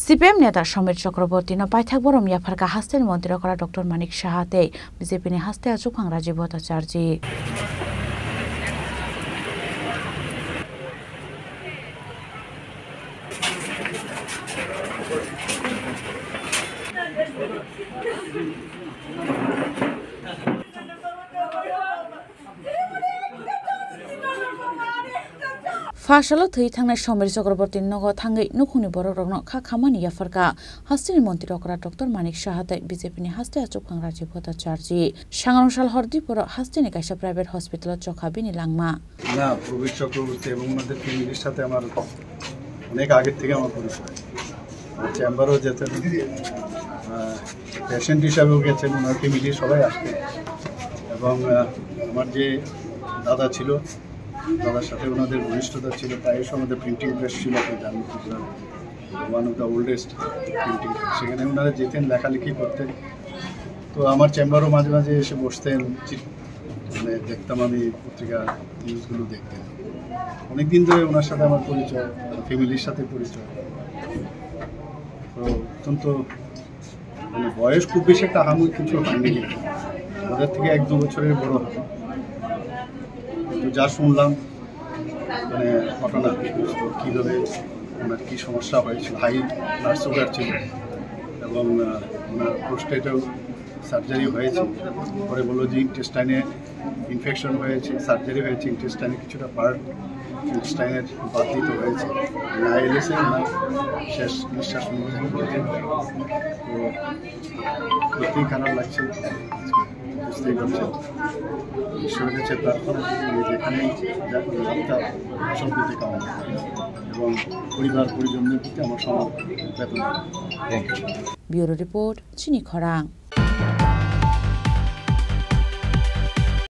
CPM নেতা সমীর চক্রবর্তী পাইথাক বরম ইয়াফারকা হাস্তের মন্ত্রী করা ডক্টর মানিক সাহাতে বিজেপি হাস্তে আচুখাং রাজীব ভট্টাচার্য ফাশালো থৈ থাंनाय সমীর চক্রবর্তী নগ থাঙ্গै নুখুনি বড় রগ্ন খা খামানি ইয়াফারকা হাস্তিনি মন্ত্রী রকরা ডক্টর মানিক সাহাতে বিজেপি হাস্তে আচুখাং রাজীব ভট্টাচার্য সাংরংশাল হরদীপুর হাস্তিনি কাইসা প্রাইভেট হসপিটাল চখাবিনি লাংমা না প্রবীর চক্রবর্তী এবং ওনাদের ফ্যামিলির সাথে আমার অনেক আগের থেকে আমার পরিচয় চেম্বারও যেতেন পেশেন্ট হিসাবেও গেছেন ওনার ফ্যামিলি সবাই আসতেন এবং আমার যে দাদা ছিল দাদার সাথে ওনাদের ঘনিষ্ঠতা ছিল প্রায়শ আমাদের প্রিন্টিং প্রেস ছিল আপনি জানেন one of the oldest printing সেখানে ওনারা যেতেন লেখালেখি করতেন তো আমার চেম্বারও মাঝে মাঝে এসে বসতেন মানে দেখতাম আমি পত্রিকা নিউজগুলো দেখতেন অনেকদিন ধরে ওনার সাথে আমার পরিচয় ফ্যামিলির সাথে পরিচয় তো অত্যন্ত মানে বয়স খুব বেশি একটা আহামরি কিছু হয়নি কিন্তু ওদের থেকে 1-2 বছরের বড় হয় তো যা শুনলাম মানে ঘটনা কীভাবে ওনার কী সমস্যা হয়েছিল হাই ব্লাড সুগার ছিল এবং ওনার প্রোস্টেটেও সার্জারি হয়েছে পরে বললো যে ইন্টেস্টাইনে ইনফেকশন হয়েছে সার্জারি হয়েছে ইন্টেস্টাইনে কিছুটা পার্ট ইন্টেস্টাইনের বাদ দিতে হয়েছে আইএলএসে ওনার শেষ নিঃশ্বাস নিতে তো সত্যিই খারাপ লাগছে বুঝতেই পারছেন ঈশ্বরের কাছে প্রার্থনা যেখানেই লাভটা সম্প্রীতি কামনা এবং পরিবার পরিজনদের প্রতি আমার সমবেদনা। ব্যুরো রিপোর্ট চিনি খরাং।